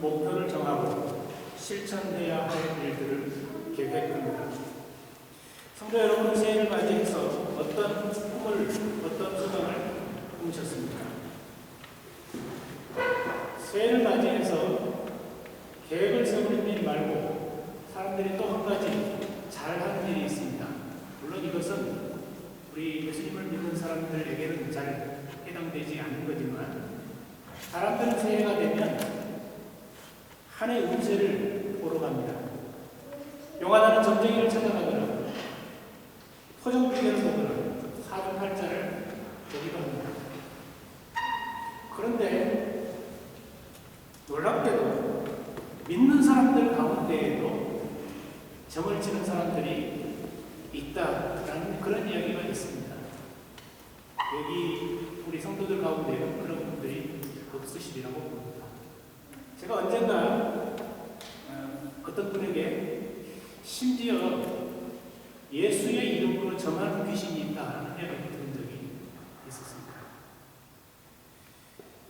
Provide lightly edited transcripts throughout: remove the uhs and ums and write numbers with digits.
목표를 정하고 실천해야 할 일들을 계획합니다. 성도 여러분, 새해를 맞이해서 어떤 꿈을, 어떤 소망을 꾸미셨습니까? 새해를 맞이해서 계획을 세우는 일 말고 사람들이 또 한 가지 잘하는 일이 있습니다. 물론 이것은 우리 예수님을 믿는 사람들에게는 잘 해당되지 않는 거지만, 사람들은 새해가 되면 한 해 운세를 보러 갑니다. 용하다는 점쟁이를 찾아가거나 토종비계를 보거나 사주팔자를 보기도 합니다. 그런데 놀랍게도 믿는 사람들 가운데에도 점을 치는 사람들이 있다라는 그런 이야기가 있습니다. 여기 우리 성도들 가운데는 그런 분들이 없으시리라고 봅니다. 제가 언젠가 어떤 분에게 심지어 예수의 이름으로 점하는 귀신이 있다라는 이야기를 들은 적이 있었습니다.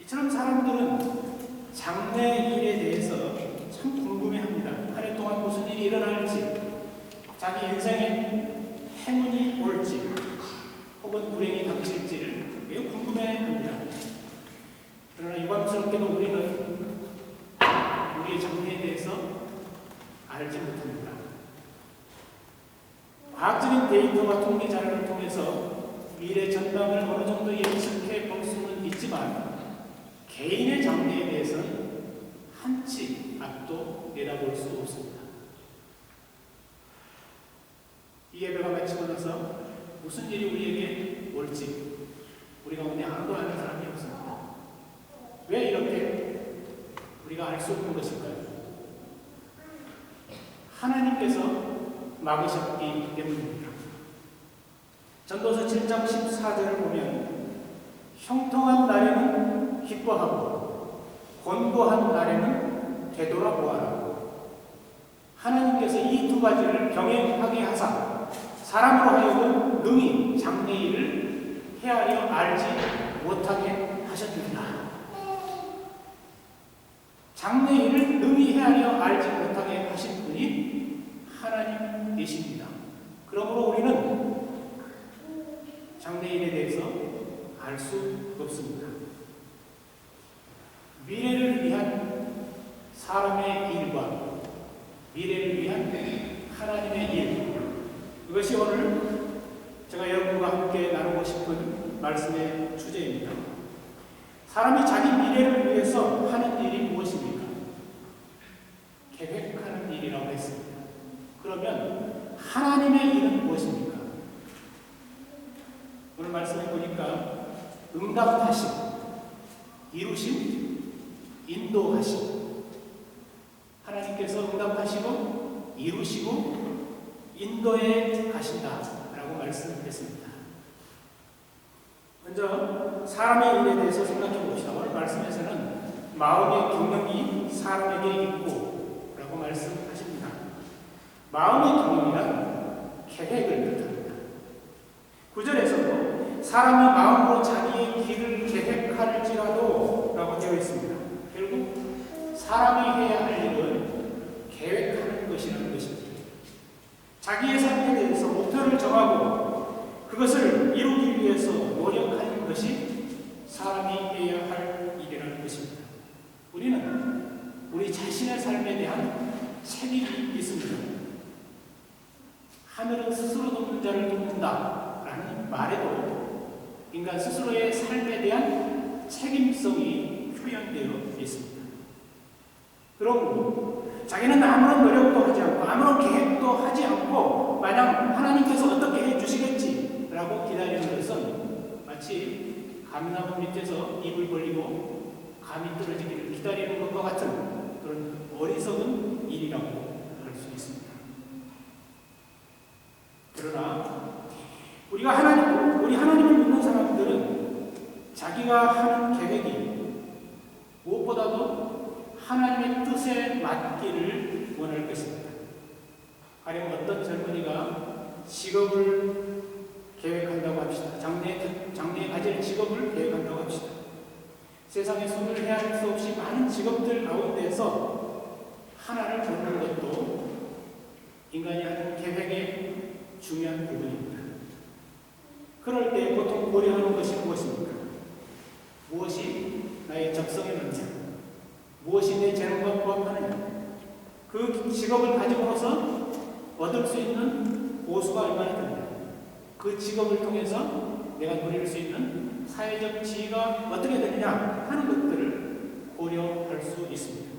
이처럼 사람들은 장래일에 대해서 참 궁금해합니다. 한 해 동안 무슨 일이 일어날지, 자기 인생에 행운이 올지 혹은 불행이 닥칠지를 매우 궁금해합니다. 그러나 유감스럽게도 우리는 우리의 장래에 대해서 알지 못합니다. 과학적인 데이터와 통계 자료를 통해서 미래 전망을 어느 정도 예측해 볼 수는 있지만 개인의 장래에 대해서는 한치 앞도 내다볼 수 없습니다. 이 예배가 마치고 나서 무슨 일이 우리에게 올지 우리 가운데 아무도 아는 사람이 없습니다. 왜 이렇게 우리가 알 수 없는 것일까요? 하나님께서 막으셨기 때문입니다. 전도서 7장 14절을 보면 형통한 날에는 기뻐하고 곤고한 날에는 되돌아보아라. 하나님께서 이 두 가지를 병행하게 하사 사람으로 하여금 능히 장래일을 헤아려 알지 못하게 하셨느니라. 장래일을 능히 헤아려 알지 못하게 하신 분이 하나님이십니다. 그러므로 우리는 장래일에 대해서 알 수 없습니다. 미래를 위한 사람의 일과 미래를 위한 하나님의 일, 이것이 오늘 제가 여러분과 함께 나누고 싶은 말씀의 주제입니다. 사람이 자기 미래를 위해서 하는 일이 무엇입니까? 계획하는 일이라고 했습니다. 그러면 하나님의 일은 무엇입니까? 오늘 말씀해 보니까 응답하심, 이루심, 인도하심. 하나님께서 응답하시고 이루시고 인도해 가신다라고 말씀했습니다. 먼저 사람의 일에 대해서 생각해 봅시다. 오늘 말씀에서는 마음의 경영이 사람에게 있고 라고 말씀하십니다. 마음의 경영이란 계획을 뜻합니다. 9절에서도 사람이 마음으로 자기의 길을 계획할지라도 라고 되어 있습니다. 결국 사람이 해야 할 일은 계획하는 것이라는 것입니다. 자기의 삶에 대해서 목표를 정하고 그것을 이루기 위해서 노력하는 것이 사람이 해야 할 일이라는 것입니다. 우리는 우리 자신의 삶에 대한 책임이 있습니다. 하늘은 스스로 돕는 자를 돕는다 라는 말에도 인간 스스로의 삶에 대한 책임성이 표현되어 있습니다. 그러므로 자기는 아무런 노력도 하지 않고 아무런 계획도 하지 않고 마냥 하나님께서 어떻게 해주시겠지 라고 기다리는 것은 마치 감나무 밑에서 입을 벌리고 감이 떨어지기를 기다리는 것과 같은 그런 어리석은 일이라고 할 수 있습니다. 그러나 우리 하나님을 믿는 사람들은 자기가 하는 계획이 무엇보다도 하나님의 뜻에 맞기를 원할 것입니다. 가령 어떤 젊은이가 직업을 계획한다고 합시다. 장래에 가질 직업을 계획한다고 합시다. 세상에 손을 헤아릴 수 없이 많은 직업들 가운데서 하나를 고르는 것도 인간이 하는 계획의 중요한 부분입니다. 그럴 때 보통 고려하는 것이 무엇입니까? 무엇이 나의 적성에 맞냐? 무엇이 내 재능과 부합하느냐? 그 직업을 가지고서 얻을 수 있는 보수가 얼마나 되느냐? 그 직업을 통해서 내가 누릴 수 있는 사회적 지위가 어떻게 되느냐 하는 것들을 고려할 수 있습니다.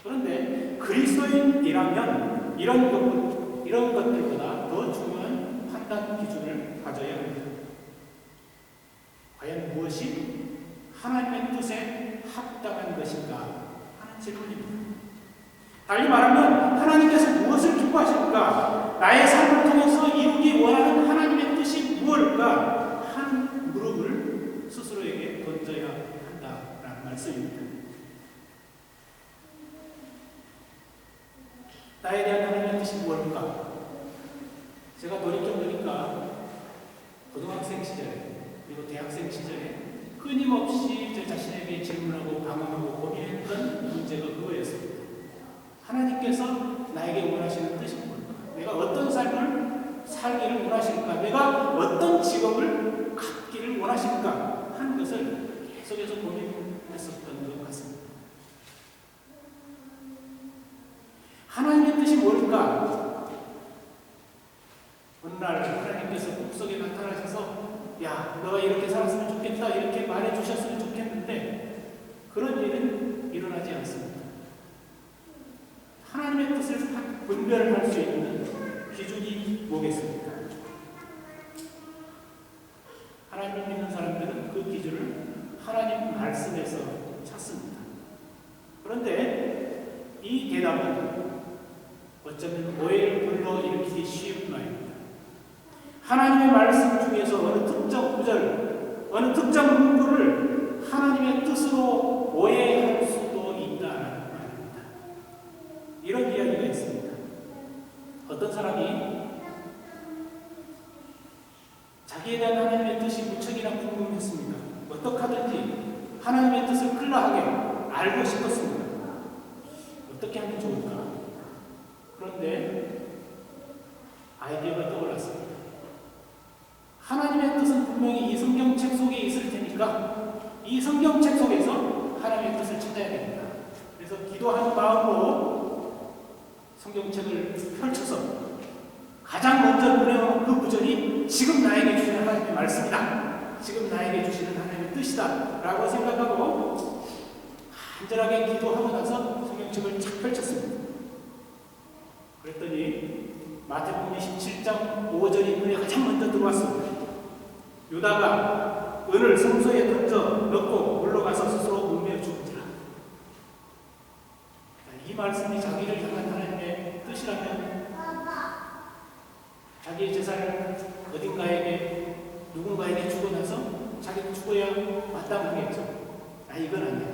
그런데 그리스도인이라면 이런 것들보다 더 중요한 판단 기준을 가져야 합니다. 과연 무엇이 하나님의 뜻에 합당한 것인가 하는 질문입니다. 달리 말하면 하나님께서 무엇을 기뻐하실까? 나의 삶을 통해서 이루기 원하는 하나님의 뜻이 무엇일까? 하는 무릎을 스스로에게 던져야 한다라는 말씀입니다. 나에 대한 하나님의 뜻이 무엇일까? 제가 돌이켜보니까 고등학생 시절에 그리고 대학생 시절에 끊임없이 제 자신에게 질문하고 방황하고 고민했던 문제가 그거였습니다. 하나님께서 나에게 원하시는 뜻이 뭘까? 내가 어떤 삶을 살기를 원하실까? 내가 어떤 직업을 갖기를 원하실까? 하는 것을 계속해서 고민했었던 것 같습니다. 하나님의 뜻이 뭘까? 어느 날 하나님께서 꿈속에 나타나셔서 야, 너가 이렇게 살았으면 좋겠다 이렇게 말해주셨으면 좋겠는데 그런 일은 일어나지 않습니다. 하나님의 뜻을 분별할 수 있는 기준이 뭐겠습니까? 하나님을 믿는 사람들은 그 기준을 하나님 말씀에서 찾습니다. 그런데 이 대답은 어쩌면 오해를 불러일으키기 쉬운 말입니다. 하나님의 말씀 중에서 어느 특정 구절, 어느 특정 문구를 하나님의 뜻으로 오해할 수도 있다는 말입니다. 이런 이야기가 있습니다. 어떤 사람이 자기에 대한 하나님의 뜻이 무척이나 궁금했습니다. 어떻게 하든지 하나님의 뜻을 클라하게 알고 싶었습니다. 어떻게 하면 좋을까? 그런데 아이디어가 떠올랐습니다. 하나님의 뜻은 분명히 이 성경책 속에 있을 테니까 이 성경책 속에서 하나님의 뜻을 찾아야 됩니다. 그래서 기도하는 마음으로 성경책을 펼쳐서 가장 먼저 눈에 오는 그 구절이 지금 나에게 주시는 하나님의 말씀이다. 지금 나에게 주시는 하나님의 뜻이다. 라고 생각하고 간절하게 기도하고 나서 성경책을 착 펼쳤습니다. 그랬더니 마태복음 27장 5절이 눈에 가장 먼저 들어왔습니다. 유다가 은을 성소에 던져 넣고 물러가서 스스로 목매어 죽은지라. 이 말씀이 자기를 향한 하나님의 뜻이라면 자기의 재산을 어딘가에게 누군가에게 주고 나서 자기는 죽어야 마땅하겠죠. 이건 아니야.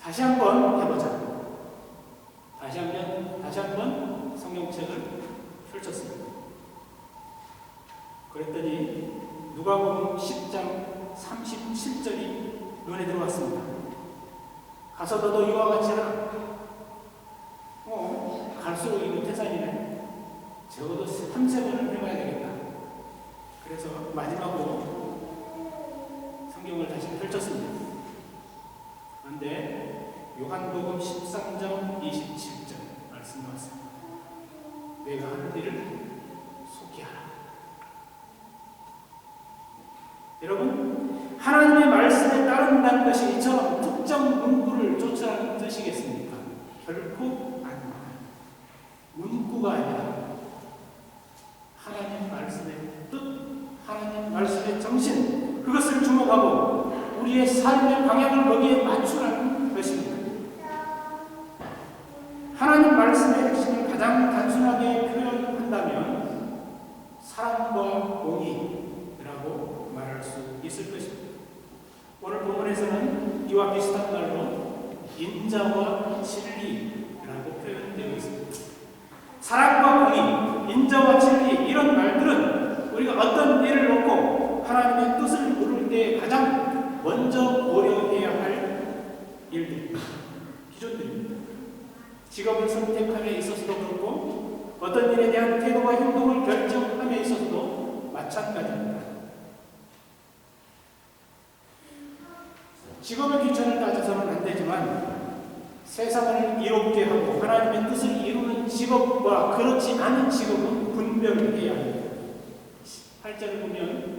다시 한번 해보자. 다시 한번 성경책을 펼쳤습니다. 그랬더니 누가복음 10장 37절이 눈에 들어왔습니다. 가서 너도 이와 같이 하라. 갈수록 이거 태산이네. 적어도 3-4번은 해봐야 되겠다. 그래서 마지막으로 성경을 다시 펼쳤습니다. 그런데 요한복음 13장 27절 말씀 나왔습니다. 내가 하는 일을 속히 하라. 여러분, 하나님의 말씀에 따른다는 것이 이처럼 특정 문구를 쫓아가는 뜻이겠습니까? 결코 아닙니다. 문구가 아니라 하나님 말씀의 뜻, 하나님 말씀의 정신, 그것을 주목하고 우리의 삶의 방향을 거기에 맞추라는 것입니다. 하나님 말씀의 핵심을 가장 단순하게 표현한다면 사랑과 공의라고 말할 수 있을 것입니다. 오늘 본문에서는 이와 비슷한 말로 인자와 진리라고 표현되어 있습니다. 사랑과 공의, 인자와 진리 이런 말들은 우리가 어떤 일을 놓고 하나님의 뜻을 물을 때 가장 먼저 고려해야 할 일들입니다. 기준들입니다. 직업을 선택함에 있어서도 그렇고 어떤 일에 대한 태도와 행동을 결정함에 있어서도 마찬가지입니다. 직업의 기준을 따져서는 안 되지만 세상을 이롭게 하고 하나님의 뜻을 이루는 직업과 그렇지 않은 직업은 분별을 해야 합니다. 8절을 보면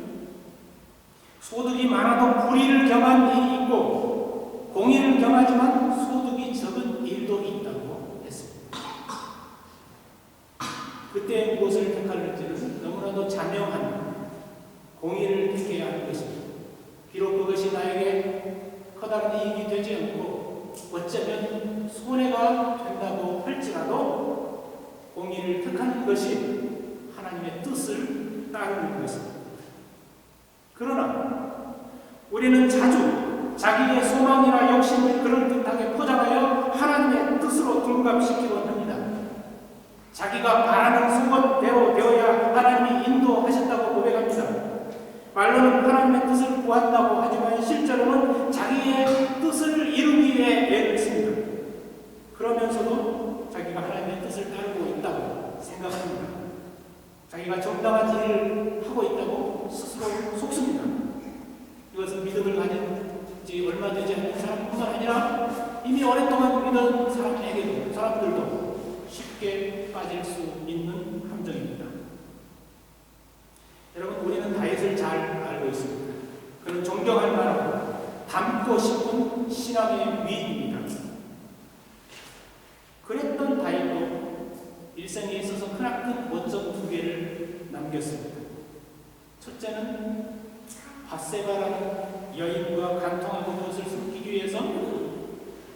소득이 많아도 불의를 경한 일이 있고 공의를 경하지만 소득이 적은 일도 있다고 했습니다. 그때 무엇을 택할지는 너무나도 자명한 공의를 택해야 하는 것입니다. 비록 그것이 나에게 커다란 이익이 되지 않고 어쩌면 손해가 된다고 할지라도 공의를 택하는 것이 하나님의 뜻을 따르는 것입니다. 그러나 우리는 자주 자기의 소망이나 욕심을 그럴듯하게 포장하여 하나님의 뜻으로 둔갑시키곤 합니다. 자기가 바라는 소원대로 되어야 하나님이 인도하셨다고 고백합니다. 말로는 하나님의 뜻을 구한다고 하지만 실제로는 자기의 뜻을 이루기 위해 애를 씁니다. 그러면서도 자기가 하나님의 뜻을 따르고 있다고 생각합니다. 자기가 정당한 일을 하고 있다고 스스로 속습니다. 이것은 믿음을 가진 지 얼마 되지 않은 사람뿐만 아니라 이미 오랫동안 믿은 사람들도 쉽게 빠질 수 있는 함정입니다. 여러분, 우리는 다윗을 잘 알고 있습니다. 그는 존경할 만하고 닮고 싶은 신앙의 위인입니다. 그랬던 다윗도 일생에 있어서 크나큰 원점 2개를 남겼습니다. 첫째는 밧세바라는 여인과 간통하고 그것을 숨기기 위해서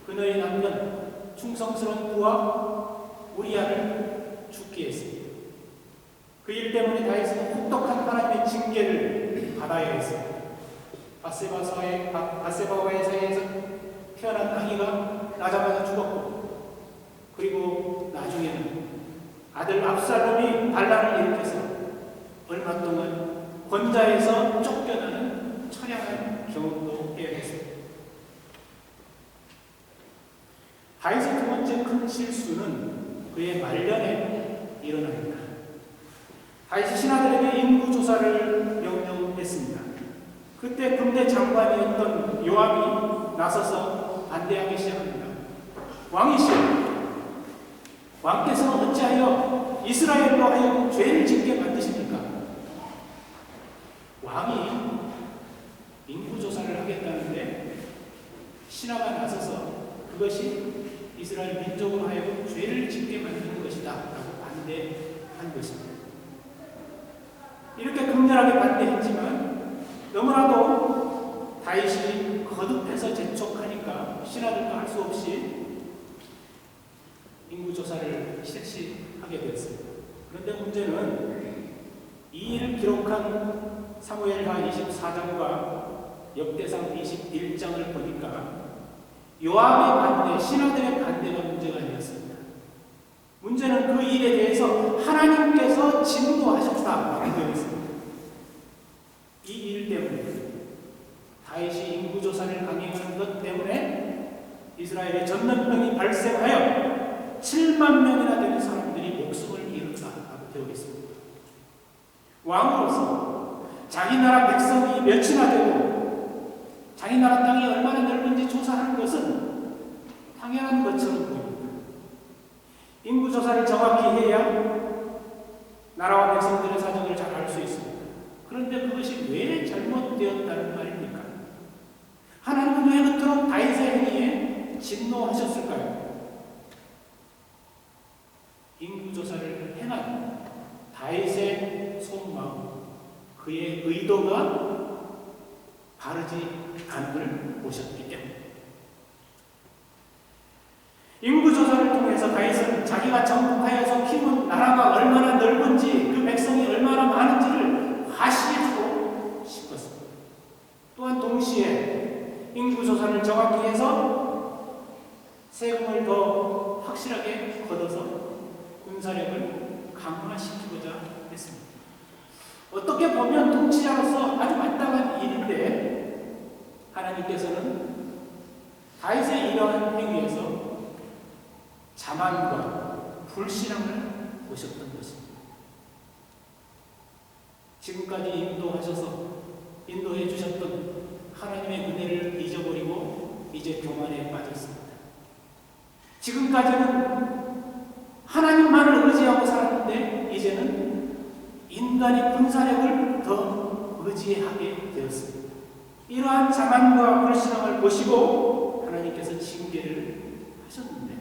그녀의 남편 충성스러운 부하 우리아를 죽게 했습니다. 그 일 때문에 다윗은 혹독한 하나님의 징계를 받아야 했습니다. 밧세바와의 사이에서 태어난 아기가 나자마자 죽었고, 그리고 나중에는 아들 압살롬이 반란을 일으켜서 얼마 동안 권자에서 쫓겨나는 처량한 경험도 해야 했습니다. 다윗의 2번째 큰 실수는 그의 말년에 일어납니다. 다윗이 신하들에게 인구조사를 명령했습니다. 그때 군대 장관이었던 요압이 나서서 반대하기 시작합니다. 왕이시여, 왕께서는 어찌하여 이스라엘로 하여금 죄를 짓게 만드십니까? 왕이 인구조사를 하겠다는데 신하가 나서서 그것이 이스라엘 민족으로 하여금 죄를 짓게 만드는 것이다 라고 반대한 것입니다. 이렇게 극렬하게 반대했지만 너무나도 다윗이 거듭해서 재촉하니까 신하들도 할 수 없이 인구조사를 실시하게 되었습니다. 그런데 문제는 이 일을 기록한 사무엘하 24장과 역대상 21장을 보니까 요압의 반대, 신하들의 반대가 문제가 아니었습니다. 문제는 그 일에 대해서 하나님께서 진노하셨다라고 되어 있습니다. 이 일 때문에 다윗이 인구조사를 강행하는 것 때문에 이스라엘의 전염병이 발생하여 7만 명이나 되는 사람들이 목숨을 잃었다라고 되어 있습니다. 왕으로서 자기 나라 백성이 몇이나 되고 자기 나라 땅이 얼마나 넓은지 조사하는 것은 당연한 것처럼 보입니다. 인구조사를 정확히 해야 나라와 백성들의 사정을 잘 알 수 있습니다. 그런데 그것이 왜 잘못되었다는 말입니까? 하나님은 왜 그토록 다윗의 행위에 진노하셨을까요? 인구조사를 행한 다윗의 속마음, 그의 의도가 바르지 않음을 보셨기 때문에 인구조사를 통해서 다윗은 자기가 정복하여서 키운 나라가 얼마나 넓은지 그 백성이 얼마나 많은지를 과시하고 싶었습니다. 또한 동시에 인구조사를 정확히 해서 세금을 더 확실하게 걷어서 군사력을 강화시키고자 했습니다. 어떻게 보면 통치자로서 아주 마땅한 일인데 하나님께서는 다윗의 이러한 행위에서 자만과 불신앙을 보셨던 것입니다. 지금까지 인도해 주셨던 하나님의 은혜를 잊어버리고 이제 교만에 빠졌습니다. 지금까지는 하나님만을 의지하고 살았는데 이제는 인간의 군사력을 더 의지하게 되었습니다. 이러한 자만과 불신앙을 보시고 하나님께서 징계를 하셨는데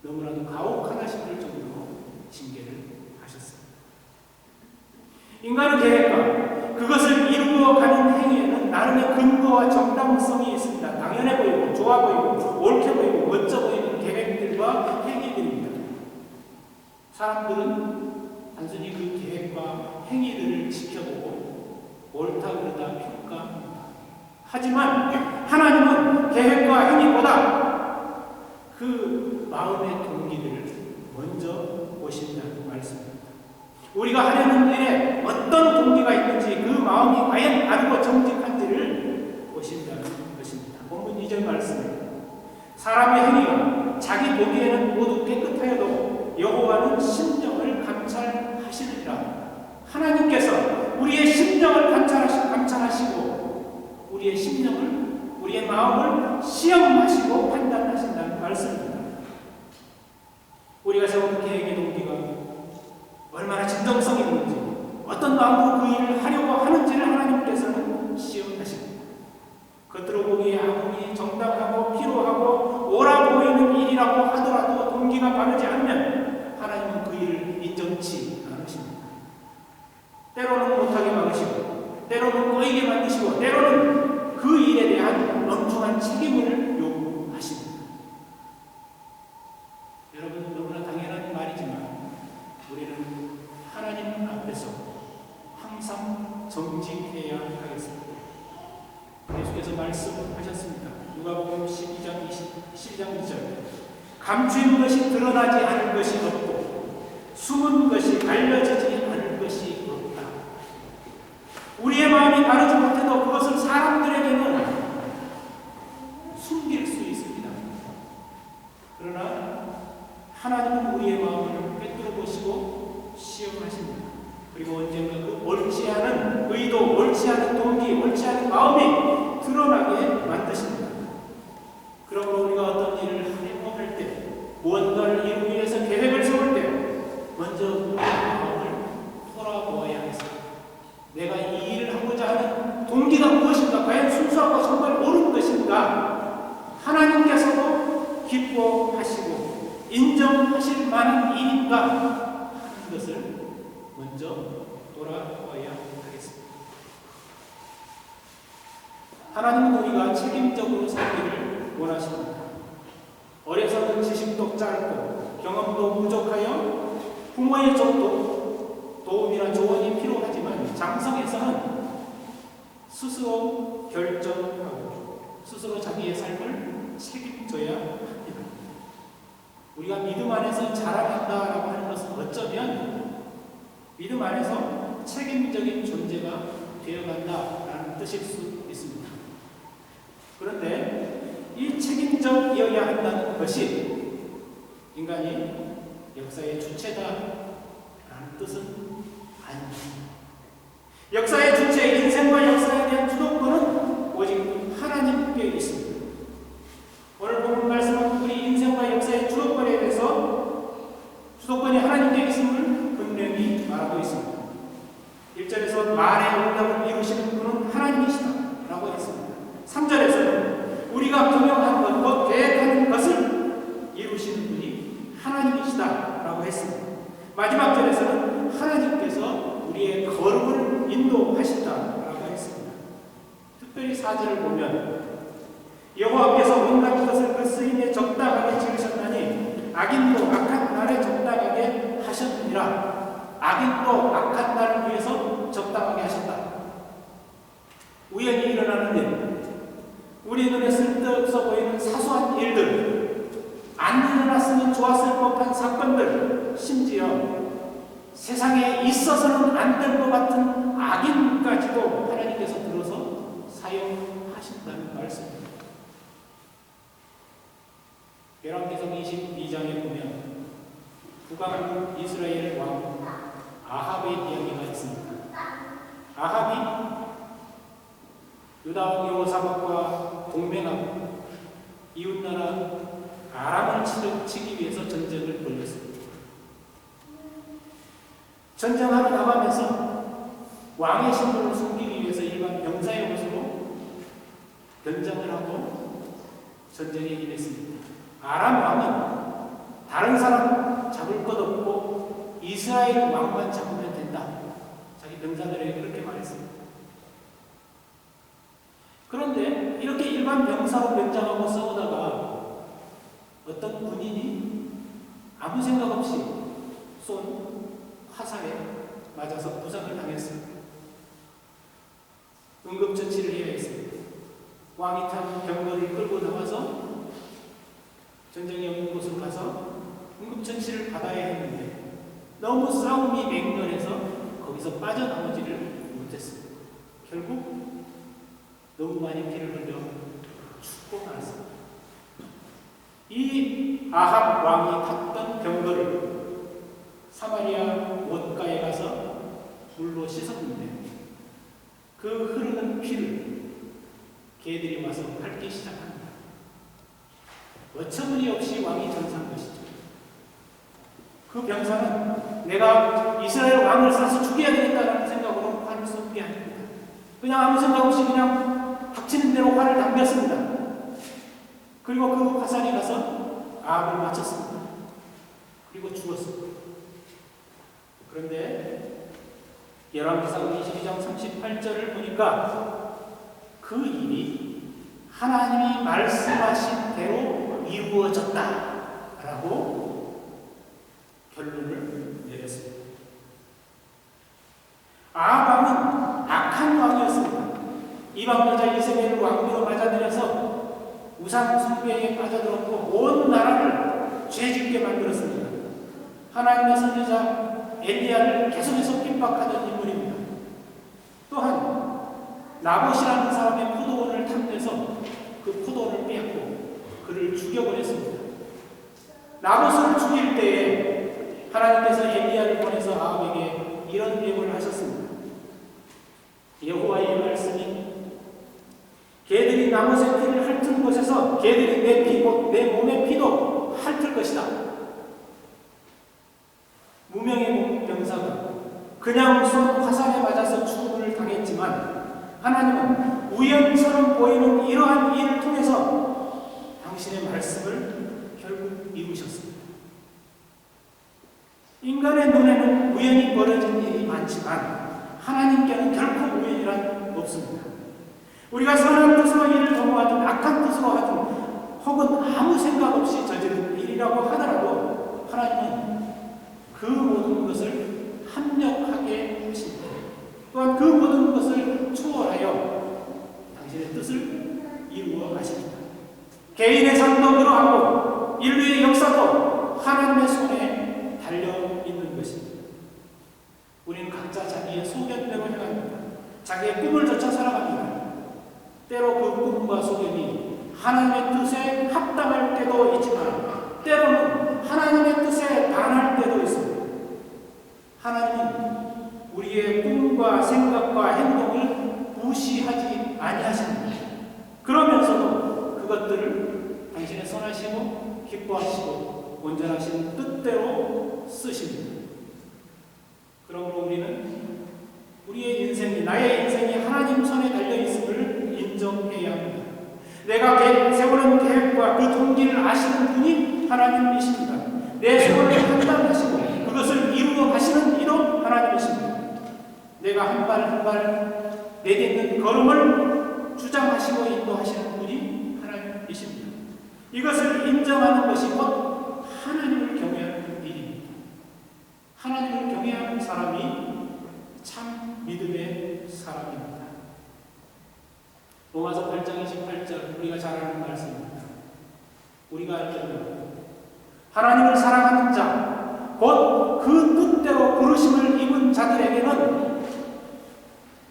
너무나도 가혹하다 싶을 정도로 징계를 하셨습니다. 인간의 계획과 그것을 이루어가는 행위에는 나름의 근거와 정당성이 있습니다. 당연해 보이고 좋아 보이고 옳게 보이고 멋져 보이는 계획들과 행위들입니다. 사람들은 단순히 그 계획과 행위들을 지켜보고 옳다 그르다 평가합니다. 하지만 하나님은 계획과 행위보다 그 마음의 동기들을 먼저 보신다는 말씀입니다. 우리가 하려는 일에 어떤 동기가 있는지 그 마음이 과연 바르고 정직한지를 보신다는 것입니다. 본문 2절 말씀입니다. 사람의 행위가 자기 보기에는 모두 깨끗하여도 여호와는 심령을 감찰하시느니라. 하나님께서 우리의 심령을 감찰하시고 우리의 심령을 우리의 마음을 시험하시고 판단하신다는 말씀입니다. 우리가 세우는 계획의 동기가 얼마나 진정성이 있는지 어떤 마음으로 그 일을 하려고 하는지를 하나님께서는 시험하십니다. 겉으로 보기에 아무리 정당하고 필요하고 옳아 보이는 일이라고 하더라도 동기가 바르지 않으면 하나님은 그 일을 인정치 않으십니다. 때로는 못하게 막으시고 때로는 꼬이게 만드시고 때로는 그 일에 대한 엄중한 책임을 요구하십니다. 여러분, 너무나 당연한 말이지만 우리는 하나님 앞에서 항상 정직해야 하겠습니다. 예수께서 말씀하셨습니다. 누가복음 12장 2절 감추인 것이 드러나지 않을 것이 없고 숨은 것이 알려지지 않을 것이 없다. 우리의 마음이 바르지 못해도 그것을 사람들에게는 숨길 수 있습니다. 그러나 하나님은 우리의 마음을 꿰뚫어 보시고 시험하십니다. 그리고 언젠가 그 옳지 않은 의도, 옳지 않은 동기, 옳지 않은 마음이 드러나게 만드십니다. 그러므로 우리가 어떤 일을 하려고 할 때, 무언가를 이루기 위해서 계획을 세울 때 먼저 우리의 마음을 돌아보아야 하겠습니다. 내가 이 일을 하고자 하는 동기가 무엇인가? 과연 순수하고 정말 옳은 것인가? 하나님께서도 기뻐하시고 인정하실 만한 일인가 하는 것을 먼저 돌아봐야 하겠습니다. 하나님은 우리가 책임적으로 살기를 원하십니다. 어려서는 지식도 짧고 경험도 부족하여 부모의 도움이나 조언이 필요하지만 장성에서는 스스로 결정하고 스스로 자기의 삶을 책임져야 합니다. 우리가 믿음 안에서 자라난다라고 하는 것은 어쩌면 믿음 안에서 책임적인 존재가 되어간다라는 뜻일 수 있습니다. 그런데 이 책임적이어야 한다는 것이 인간이 역사의 주체다라는 뜻은 아닙니다. 역사의 주체, 인생과 역사에 대한 주도권은 오직 하나님께 있습니다. 오늘 본문 말씀은 우리 인생과 역사의 주도권에 대해서 주도권이 하나님께 있음을 분명히 말하고 있습니다. 1절에서 말의 응답을 이루시는 분은 하나님이시다 라고 했습니다. 3절에서는 우리가 경영한 것, 곧 계획하는 것을 이루시는 분이 하나님이시다 라고 했습니다. 마지막 절에서는 하나님께서 우리의 걸음을 인도하신다 라고 했습니다. 특별히 4절을 보면 여호와께서 온갖 것을 그 쓰임에 적당하게 지으셨나니 악인도 악한 날에 적당하게 하셨느니라. 악인도 악한 날을 위해서 적당하게 하셨다. 우연히 일어나는 일, 우리 눈에 쓸데없어 보이는 사소한 일들, 안 일어났으면 좋았을 법한 사건들, 심지어 세상에 있어서는 안 될 것 같은 악인까지도 하나님께서 들어서 사용하신다. 하신다는 말씀입니다. 열왕기상 22장에 보면 북왕국 이스라엘 왕 아합의 이야기가 있습니다. 아합이 유다 왕 여호사밧과 동맹하고 이웃나라 아람을 치기 위해서 전쟁을 벌였습니다. 전쟁하러 나가면서 왕의 신분을 숨기기 위해서 일반 병사의 옷으로 변장을 하고 전쟁에 임했습니다. 아람 왕은 다른 사람 잡을 것 없고 이스라엘 왕만 잡으면 된다. 자기 병사들에게 그렇게 말했습니다. 그런데 이렇게 일반 병사로 변장하고 싸우다가 어떤 군인이 아무 생각 없이 쏜 화살에 맞아서 부상을 당했습니다. 응급처치를 해야 했습니다. 왕이 탄 병거를 끌고 나와서 전쟁이 없는 곳으로 가서 응급처치를 받아야 했는데 너무 싸움이 맹렬해서 거기서 빠져나오지를 못했습니다. 결국 너무 많이 피를 흘려 죽고 말았습니다. 이 아합 왕이 탔던 병거를 사마리아 못가에 가서 물로 씻었는데 그 흐르는 피를 개들이 와서 핥기 시작합니다. 어처구니없이 왕이 전사한 것이죠. 그 병사는 내가 이스라엘 왕을 쏴서 죽여야 되겠다는 생각으로 화를 쏜 게 아닙니다. 그냥 아무 생각 없이 그냥 닥치는 대로 화를 당겼습니다. 그리고 그 화살이 가서 아합을 맞췄습니다. 그리고 죽었습니다. 그런데 열왕기상 22장 38절을 보니까 그 일이 하나님이 말씀하신 대로 이루어졌다라고 결론을 내렸습니다. 아합은 악한 왕이었습니다. 이방 여자 이세벨을 왕비로 맞아들여서 우상 숭배에 빠져들었고 온 나라를 죄짓게 만들었습니다. 하나님의 선지자 엘리야를 계속해서 핍박하던 인물입니다. 또한 나봇이라는 사람의 포도원을 탐내서 그 포도원을 빼앗고 그를 죽여버렸습니다. 나봇을 죽일 때에 하나님께서 엘리야를 보내서 아합에게 이런 예언을 하셨습니다. 여호와의 말씀이 개들이 나못의 피를 핥은 곳에서 개들이 내 몸의 피도 핥을 것이다. 무명의 병사가 그냥 쏜 화살에 맞아서 죽음을 당했지만 하나님은 우연처럼 보이는 이러한 일을 통해서 당신의 말씀을 결국 이루셨습니다. 인간의 눈에는 우연히 벌어진 일이 많지만 하나님께는 결코 우연이란 없습니다. 우리가 선한 뜻으로 일을 도모하든 악한 뜻으로 하든 혹은 아무 생각 없이 저지른 일이라고 하더라도 하나님은 그 모든 것을 합력하게 하십니다. 또한 그 모든 것을 초월하여 당신의 뜻을 이루어 가십니다. 개인의 삶도 그러하고 인류의 역사도 하나님의 손에 달려있는 것입니다. 우리는 각자 자기의 소견대로 행합니다. 자기의 꿈을 쫓아 살아갑니다. 때로 그 꿈과 소견이 하나님의 뜻에 합당할 때도 있지만 때로는 하나님의 뜻에 반할 때도 있습니다. 하나님은 우리의 꿈과 생각과 행동을 무시하지 아니하십니다. 그러면서도 그것들을 당신의 선하시고 기뻐하시고 온전하신 뜻대로 쓰십니다. 그러므로 우리는 우리의 인생이, 나의 인생이 하나님 손에 달려있음을 인정해야 합니다. 내가 세우는 계획과 그 동기를 아시는 분이 하나님이십니다. 내 세월을 판단하시고 그것을 이루어 가시는 이도 하나님이십니다. 내가 한 발 한 발 내딛는 걸음을 주장하시고 인도하시는 분이 하나님이십니다. 이것을 인정하는 것이 곧 하나님을 경외하는 일입니다. 하나님을 경외하는 사람이 참 믿음의 사람입니다. 로마서 8장 28절 우리가 잘 아는 말씀입니다. 우리가 알기로 하나님을 사랑하는 자 곧 그 뜻대로 부르심을 입은 자들에게는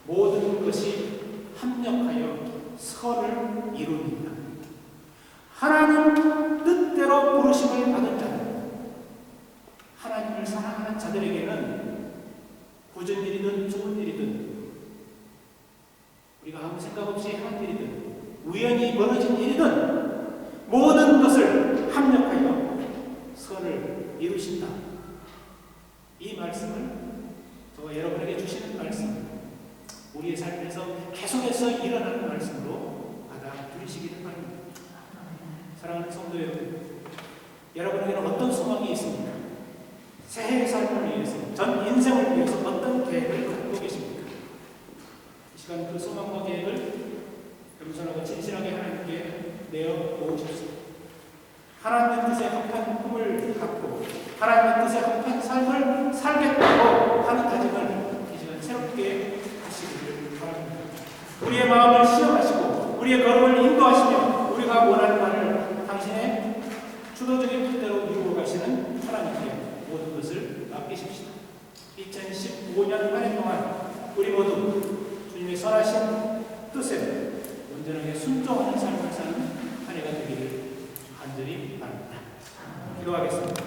모든 것이 합력하여 선을 이룹니다. 하나님 뜻대로 부르심을 받은 자들, 하나님을 사랑하는 자들에게는 굳은 일이든 좋은 일이든 우리가 아무 생각 없이 하는 일이든 우연히 벌어진 일이든 모든 것을 합력하여 선을 이루신다. 이 말씀을 저와 여러분에게 주시는 말씀, 우리의 삶에서 계속해서 일어나는 말씀으로 받아들이시기를 바랍니다. 사랑하는 성도 여러분, 여러분에게는 어떤 소망이 있습니까? 새해의 삶을 위해서, 전 인생을 위해서 어떤 계획을 갖고 계십니까? 이 시간 그 소망과 계획을 겸손하고 진실하게 하나님께 내어 보십시오. 하나님의 뜻에 합한 꿈을 갖고 하나님의 뜻에 합한 삶을 살겠다고 하는 다짐을 이 시간 새롭게 하시기를 바랍니다. 우리의 마음을 시험하시고 우리의 걸음을 인도하시며 우리가 원하는 바를 당신의 주도적인 뜻대로 이루어 가시는 하나님께 모든 것을 맡기십시다. 2015년 한 해 동안 우리 모두 주님의 선하신 뜻에 온전하게 순종하는 삶을 사는 한 해가 되기를 간절히 바랍니다. 기도하겠습니다.